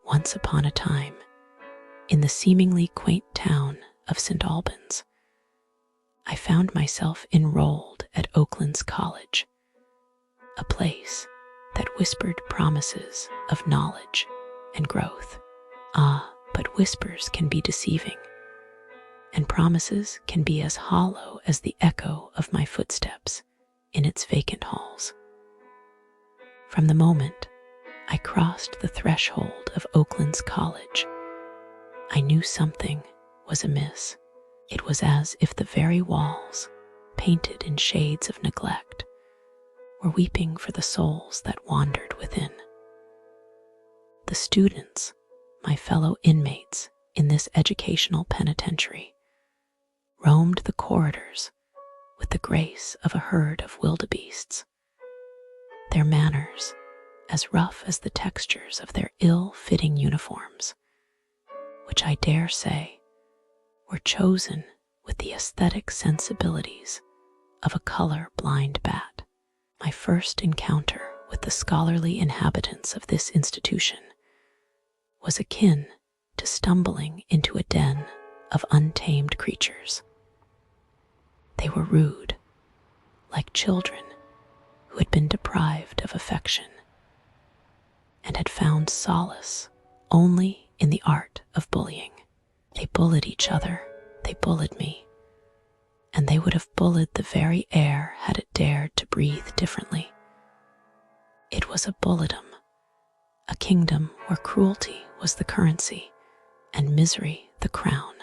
Once upon a time, in the seemingly quaint town of St. Albans, I found myself enrolled at Oaklands College, a place that whispered promises of knowledge and growth. But whispers can be deceiving, and promises can be as hollow as the echo of my footsteps in its vacant halls. From the moment I crossed the threshold of Oaklands College, I knew something was amiss. It was as if the very walls, painted in shades of neglect, were weeping for the souls that wandered within. The students, my fellow inmates in this educational penitentiary, roamed the corridors with the grace of a herd of wildebeests, their manners as rough as the textures of their ill-fitting uniforms, which I dare say were chosen with the aesthetic sensibilities of a color-blind bat. My first encounter with the scholarly inhabitants of this institution was akin to stumbling into a den of untamed creatures. They were rude, like children who had been deprived of affection and had found solace only in the art of bullying. They bullied each other, they bullied me, and they would have bullied the very air had it dared to breathe differently. It was a bulledom, a kingdom where cruelty was the currency and misery the crown.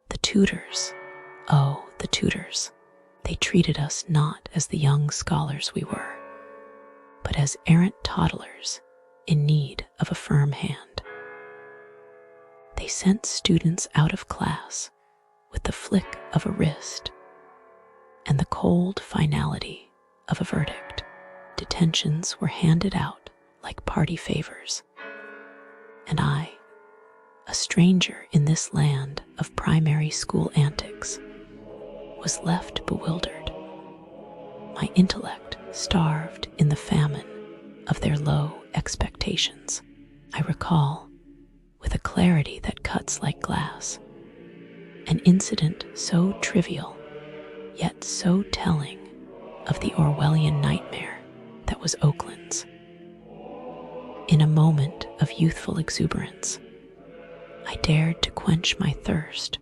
The tutors, oh, the tutors, they treated us not as the young scholars we were, but as errant toddlers in need of a firm hand. They sent students out of class with the flick of a wrist and the cold finality of a verdict. Detentions were handed out like party favors, and I, a stranger in this land of primary school antics, was left bewildered, my intellect starved in the famine of their low expectations. I recall, with a clarity that cuts like glass, an incident so trivial, yet so telling of the Orwellian nightmare that was Oaklands. In a moment of youthful exuberance, I dared to quench my thirst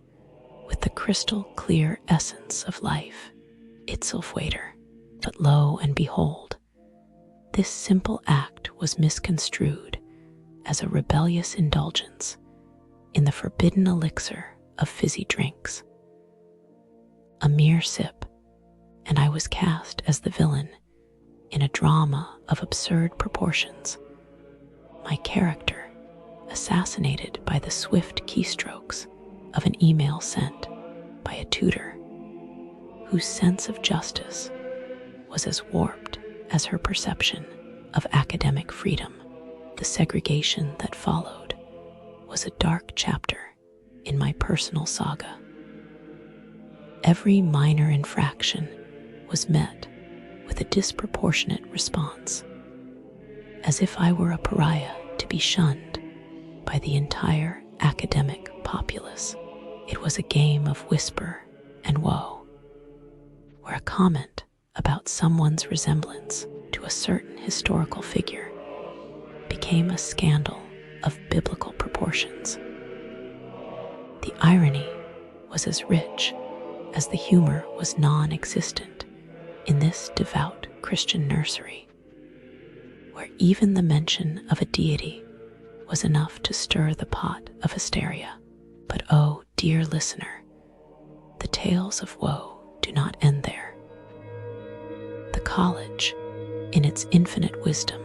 with the crystal clear essence of life, Itzelfwater. But lo and behold, this simple act was misconstrued as a rebellious indulgence in the forbidden elixir of fizzy drinks. A mere sip, and I was cast as the villain in a drama of absurd proportions, my character assassinated by the swift keystrokes of an email sent by a tutor whose sense of justice was as warped as her perception of academic freedom. The segregation that followed was a dark chapter in my personal saga. Every minor infraction was met with a disproportionate response, as if I were a pariah to be shunned by the entire academic populace. It was a game of whisper and woe, where a comment about someone's resemblance to a certain historical figure became a scandal of biblical proportions. The irony was as rich as the humor was non-existent in this devout Christian nursery, where even the mention of a deity was enough to stir the pot of hysteria. But oh, dear listener, the tales of woe do not end there. The college, in its infinite wisdom,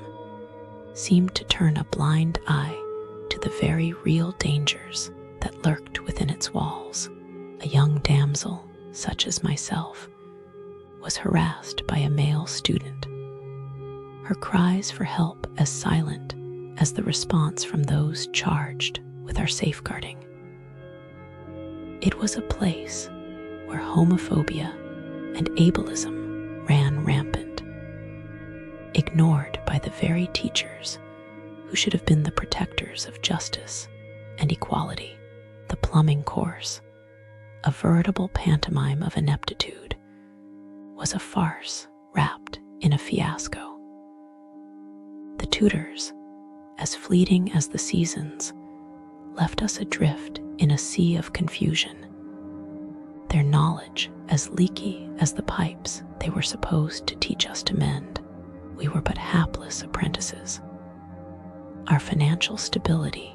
seemed to turn a blind eye to the very real dangers that lurked within its walls. A young damsel, such as myself, was harassed by a male student, her cries for help as silent as the response from those charged with our safeguarding. It was a place where homophobia and ableism ran rampant, ignored by the very teachers who should have been the protectors of justice and equality. The plumbing course, a veritable pantomime of ineptitude, was a farce wrapped in a fiasco. The tutors, as fleeting as the seasons, left us adrift in a sea of confusion, their knowledge as leaky as the pipes they were supposed to teach us to mend. We were but hapless apprentices, our financial stability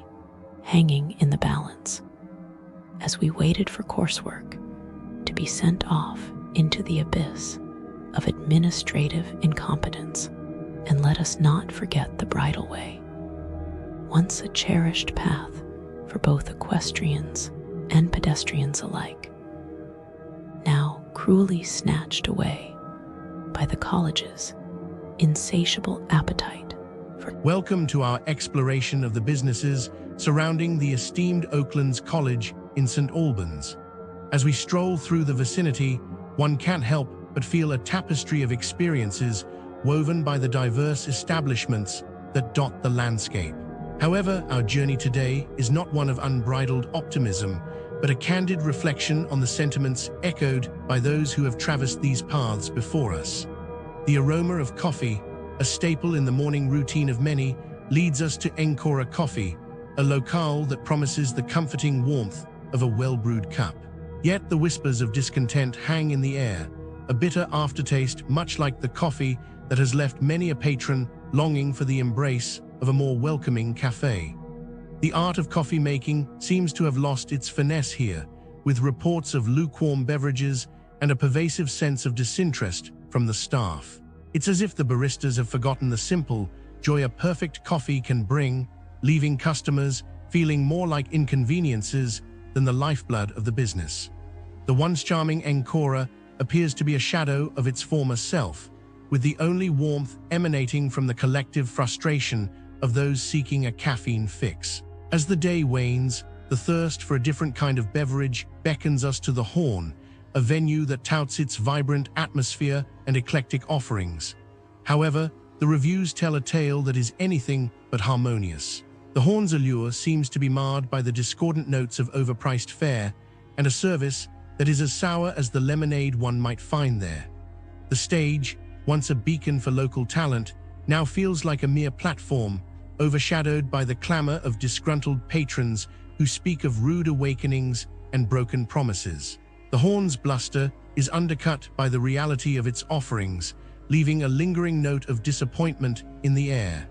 hanging in the balance as we waited for coursework to be sent off into the abyss of administrative incompetence. And let us not forget the bridle way, once a cherished path for both equestrians and pedestrians alike, now cruelly snatched away by the college's insatiable appetite for... Welcome to our exploration of the businesses surrounding the esteemed Oaklands College in St. Albans. As we stroll through the vicinity, one can't help but feel a tapestry of experiences woven by the diverse establishments that dot the landscape. However, our journey today is not one of unbridled optimism, but a candid reflection on the sentiments echoed by those who have traversed these paths before us. The aroma of coffee, a staple in the morning routine of many, leads us to Ancora Coffee, a locale that promises the comforting warmth of a well-brewed cup. Yet the whispers of discontent hang in the air, a bitter aftertaste much like the coffee that has left many a patron longing for the embrace of a more welcoming cafe. The art of coffee making seems to have lost its finesse here, with reports of lukewarm beverages and a pervasive sense of disinterest from the staff. It's as if the baristas have forgotten the simple joy a perfect coffee can bring, leaving customers feeling more like inconveniences than the lifeblood of the business. The once charming Ancora appears to be a shadow of its former self, with the only warmth emanating from the collective frustration of those seeking a caffeine fix. As the day wanes, the thirst for a different kind of beverage beckons us to the Horn, a venue that touts its vibrant atmosphere and eclectic offerings. However, the reviews tell a tale that is anything but harmonious. The Horn's allure seems to be marred by the discordant notes of overpriced fare and a service that is as sour as the lemonade one might find there. The stage, once a beacon for local talent, now feels like a mere platform, overshadowed by the clamor of disgruntled patrons who speak of rude awakenings and broken promises. The Horn's bluster is undercut by the reality of its offerings, leaving a lingering note of disappointment in the air.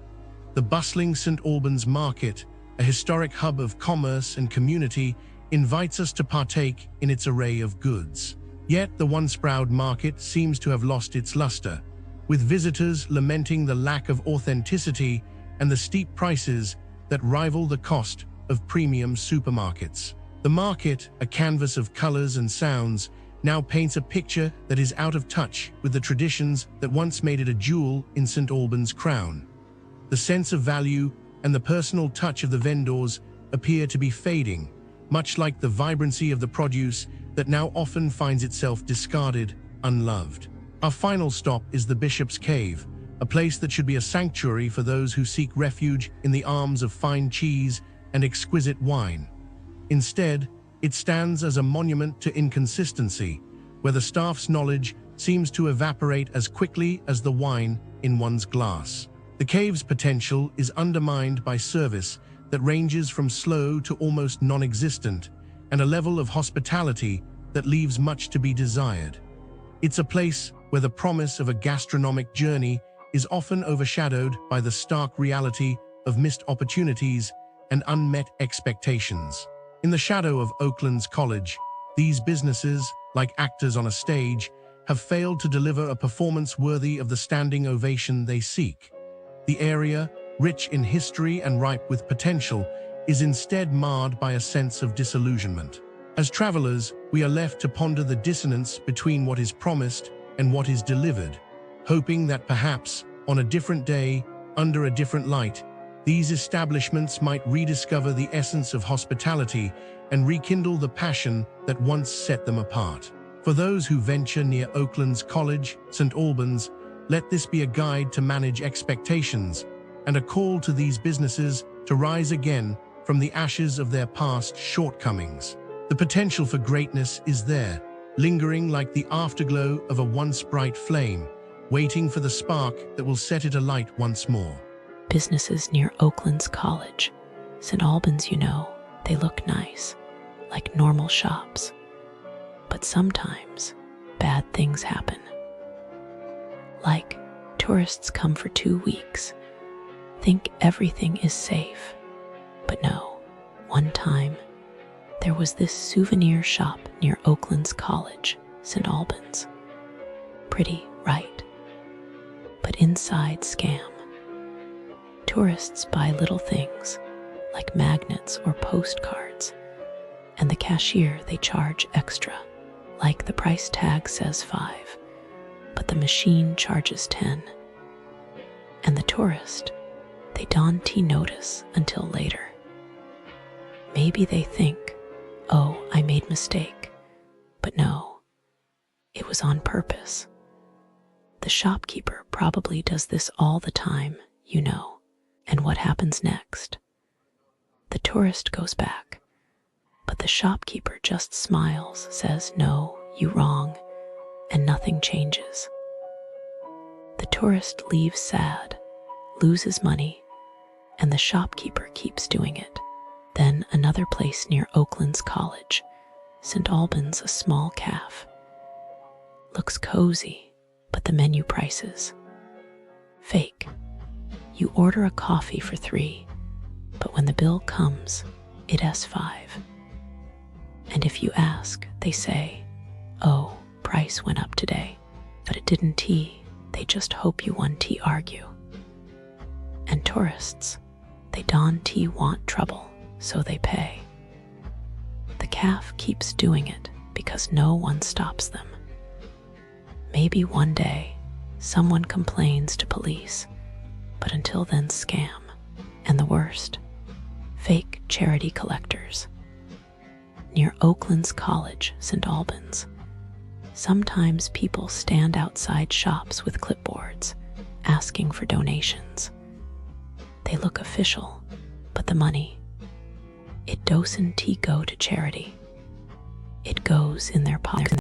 The bustling St. Albans market, a historic hub of commerce and community, invites us to partake in its array of goods. Yet the once proud market seems to have lost its luster, with visitors lamenting the lack of authenticity and the steep prices that rival the cost of premium supermarkets. The market, a canvas of colors and sounds, now paints a picture that is out of touch with the traditions that once made it a jewel in St. Albans' crown. The sense of value and the personal touch of the vendors appear to be fading, much like the vibrancy of the produce that now often finds itself discarded, unloved. Our final stop is the Bishop's Cave, a place that should be a sanctuary for those who seek refuge in the arms of fine cheese and exquisite wine. Instead, it stands as a monument to inconsistency, where the staff's knowledge seems to evaporate as quickly as the wine in one's glass. The cave's potential is undermined by service that ranges from slow to almost non-existent, and a level of hospitality that leaves much to be desired. It's a place where the promise of a gastronomic journey is often overshadowed by the stark reality of missed opportunities and unmet expectations. In the shadow of Oaklands College, these businesses, like actors on a stage, have failed to deliver a performance worthy of the standing ovation they seek. The area, rich in history and ripe with potential, is instead marred by a sense of disillusionment. As travelers, we are left to ponder the dissonance between what is promised and what is delivered, hoping that perhaps, on a different day, under a different light, these establishments might rediscover the essence of hospitality and rekindle the passion that once set them apart. For those who venture near Oaklands College, St. Albans, Let this be a guide to manage expectations and a call to these businesses to rise again from the ashes of their past shortcomings. The potential for greatness is there, lingering like the afterglow of a once bright flame, waiting for the spark that will set it alight once more. Businesses near Oaklands College, St. Albans, they look nice, like normal shops. But sometimes, bad things happen. Like, tourists come for 2 weeks, think everything is safe. But no, one time, there was this souvenir shop near Oaklands College, St. Albans. Pretty, right? But inside, scam. Tourists buy little things, like magnets or postcards, and the cashier, they charge extra, like the price tag says 5, but the machine charges 10. And the tourist, they don't notice until later. Maybe they think, oh, I made mistake, but no, it was on purpose. The shopkeeper probably does this all the time, And what happens next? The tourist goes back, but the shopkeeper just smiles, says, no, you wrong, and nothing changes. The tourist leaves sad, loses money, and the shopkeeper keeps doing it. Then another place near Oaklands College, St. Albans, a small cafe. Looks cozy, but the menu prices. Fake. You order a coffee for 3, but when the bill comes, it's 5. And if you ask, they say, oh, price went up today, but it didn't tea. They just hope you won tea argue. And tourists, they don't want trouble, so they pay. The cafe keeps doing it because no one stops them. Maybe one day, someone complains to police, but until then, scam. And the worst, fake charity collectors. Near Oaklands College, St. Albans, sometimes people stand outside shops with clipboards, asking for donations. They look official, but the money, it doesn't go to charity. It goes in their pocket.